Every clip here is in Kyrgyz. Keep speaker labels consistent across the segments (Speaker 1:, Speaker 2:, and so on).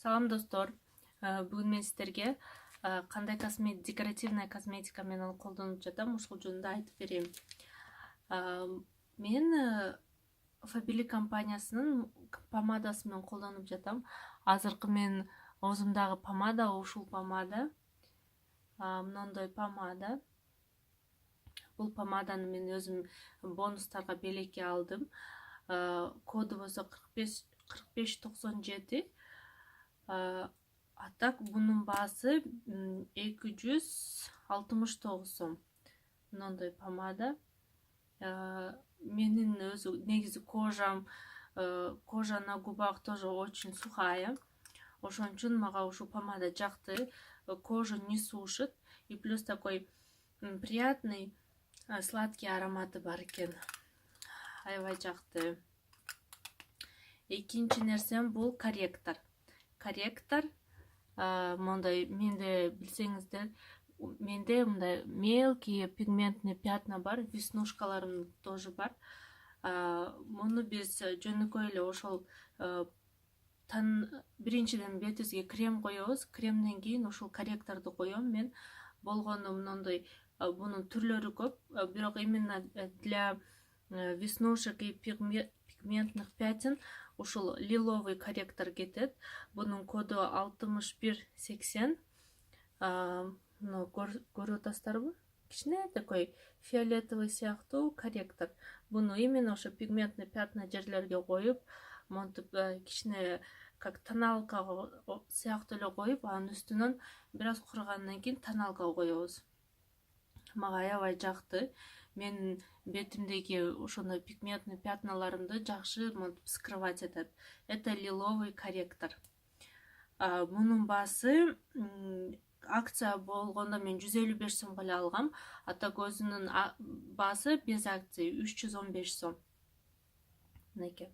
Speaker 1: Салам достор. Бүгүн мен сиздерге кандай декоративная косметика менен колдонуп жатам, ушул жөнүндө айтып берейин. Мен Faberlic компаниясынын помадасы менен колдонуп жатам. Азыркы мен оозумдагы помада ушул помада. Мындай помада. Бул помаданы мен өзүм бонустарга белекке алдым. Коду болсо 4597. А так бунун баасы 269 сом. Мындай помада. Менин өзү негизи кожа на губах тоже очень сухая. Ошон үчүн мага ушул помада жакты. Кожа не сушит и плюс такой приятный сладкий ароматы бар экен. Аябай жакты. Экинчи нерсем бул корректор. Мындай менде билсеңиздер, менде мындай мелкие пигментный пятна бар, веснушкаларым тоже бар. Муну биз жөнөкөй эле ошол биринчиден бетибизге крем коебуз, кремден кийин ушул корректорду коем мен. Болгону мындай бунун түрлөрү көп, бирок именно для веснушек и пигментных пятен ушул лиловый корректор кетет. Бунун коду 6180. Муну көрүп атасыздарбы? Кичине такой фиолетовый сыяктуу корректор. Буну именно ошо пигментный пятна жерлерге коюп, монтип кичине как тоналка сыяктуу эле коюп, анын үстүнөн бир аз куругандан кийин тоналка коебуз. Мага аябай жакты. Мен бетимдеги ошондой пигментный пятналарымды жакшы монтип скрывать этет. Это лиловый корректор. Мунун баасы акция болгондо мен 155 сомго эле алгам. А так өзүнүн баасы без акции 315 сом. Мынакей.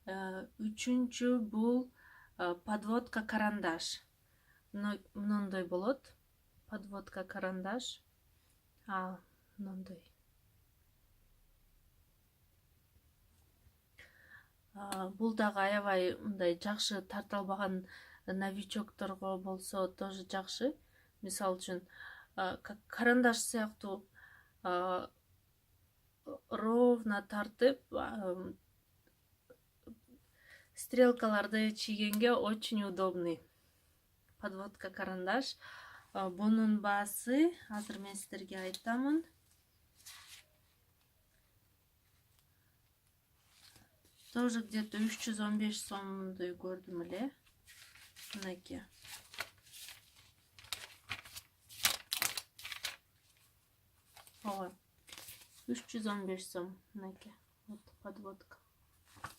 Speaker 1: Үчүнчү бул подводка карандаш. Мындай болот. Подводка карандаш. Мындай. Бул дагы аябай мындай жакшы тарталбаган новичокторго болсо тоже жакшы. Мисалы үчүн карандаш сыяктуу ровно тартып стрелкаларды чийгенге очень удобный. Подводка карандаш. Бунун баасы азыр мен сиздерге айтамын. Тоже где-то 315 сомдой көрдүм эле. Мынакей. Ооба. 315 сом. Мынакей. Вот подводка.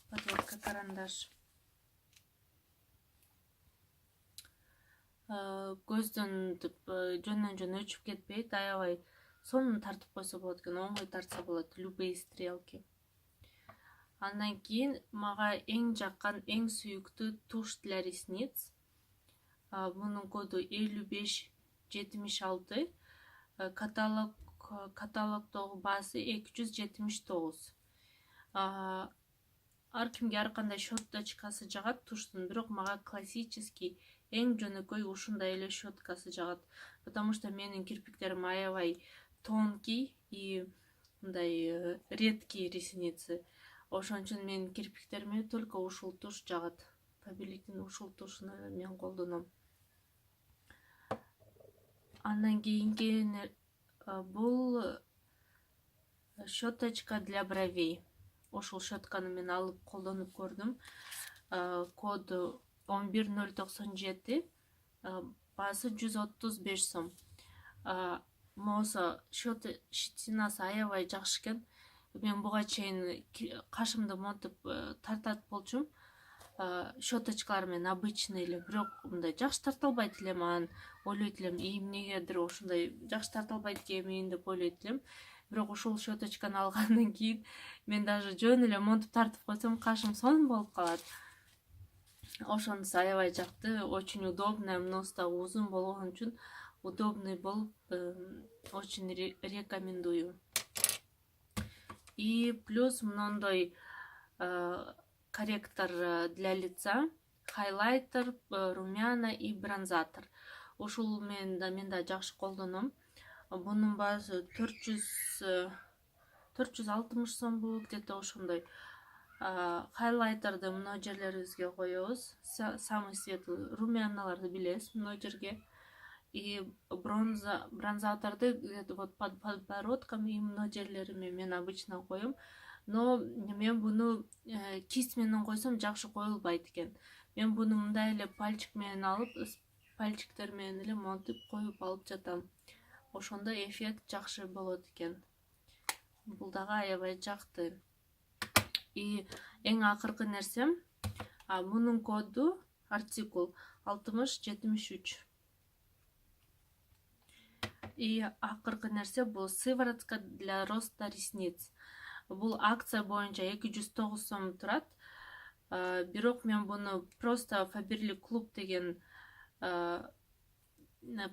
Speaker 1: Подводка карандаш. Көздөн жөн өчүп кетпейт, аябай сонун тартып койсо болот экен, оңой тартса болот, любые стрелки. Андан кийин мага эң жаккан, эң сүйүктүү тушь для ресниц. Мунун коду 5576. Каталогдогу баасы 279. Ар кимге ар кандай щеточкасы жагат тушьтун, бирок мага классический эң жөнөкөй ушундай эле щеткасы жагат. Потому что менин кирпиктерим аябай тонкий и мындай редкий ресницы. Ошон үчүн менин кирпиктериме только ушул тушь жагат. Faberlic'тин ушул тушуну мен колдоном. Андан кийинки бул щеточка для бровей. Ошол щетканы мен алып колдонуп көрдүм. Коду 11097. Баасы 135 сом. Моосо щетинасы аябай жакшы экен. Мен буга чейин кашымды монтип тартат болчумун. Щеточкалар менен обычный эле, бирок мындай жакшы тарталбайт элем, анан ойлойт элем, эмнегедир ошондой жакшы тарталбайт экенмин деп ойлойт элем. Бирок ушул щеточканы алгандан кийин мен даже жөн эле монтип тартып койсом, кашым сонун болуп калат. Ошонусу аябай жакты, очень удобно, мынусу да узун болгон үчүн удобный болуп, очень рекомендую. И плюс мындай корректор для лица хайлайтер, румяна и бронзатор. Ушул мен да жакшы колдоном. Бунун баасы 460 сомбу, где-то ошондой. Хайлайтерди мына жерлерибизге коебуз. Самый светлый румяналарды билесиз мына жерге. И бронзаторды где-то вот под подбородком и мына жерлериме мен обычно коем. Но мен буну кисть менен койсом жакшы коюлбайт экен. Мен буну мындай эле пальчик менен алып, пальчиктер менен эле монтип коюп алып жатам. Ошондо эффект жакшы болот экен. Бул дагы аябай жакты. И эң акыркы нерсем, мунун коду артикул 6073. И акыркы нерсе бул сыворотка для роста ресниц. Бул акция боюнча 209 сом турат. Бирок мен буну просто Faberlic Club деген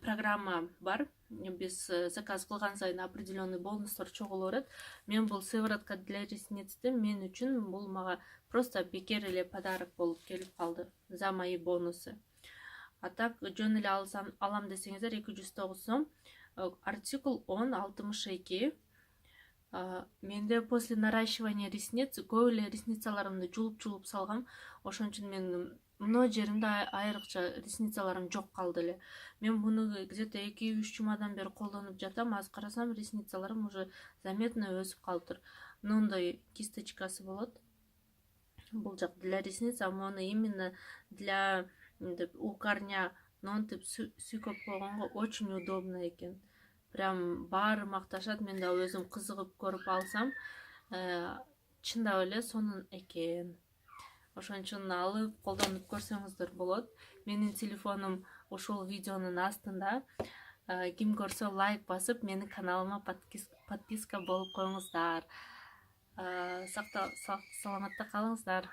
Speaker 1: программа бар. Биз заказ кылган сайын определенный бонустар чогулуп берет. Мен бул сыворотка для ресницти мен үчүн бул мага просто бекер эле подарок болуп келип калды за мои бонусы. А так жөн эле алам десеңиздер 209 сом. Артикул 1062. Менде после наращивания ресниц көп эле ресницаларымды жулуп салгам. Ошон үчүн мен мына жеримде айрыкча ресницаларым жок калды эле. Мен буну где-то 2-3 жумадан бери колдонуп жатам. Азыр карасам ресницаларым уже заметно өсүп калыптыр. Мындай кисточкасы болот. Бул жак для ресниц, а мону именно для у корня монтип сүйкөп койгонго очень удобно экен. Прям баары макташат, мен да өзүм кызыгып көрүп алсам, чындап эле сонун экен. Ошон үчүн алып колдонуп көрсөңүздөр болот. Менин телефонум ушул видеонун астында. Ким көрсө лайк басып, менин каналыма подписка болуп коюңуздар. Саламатта калыңыздар.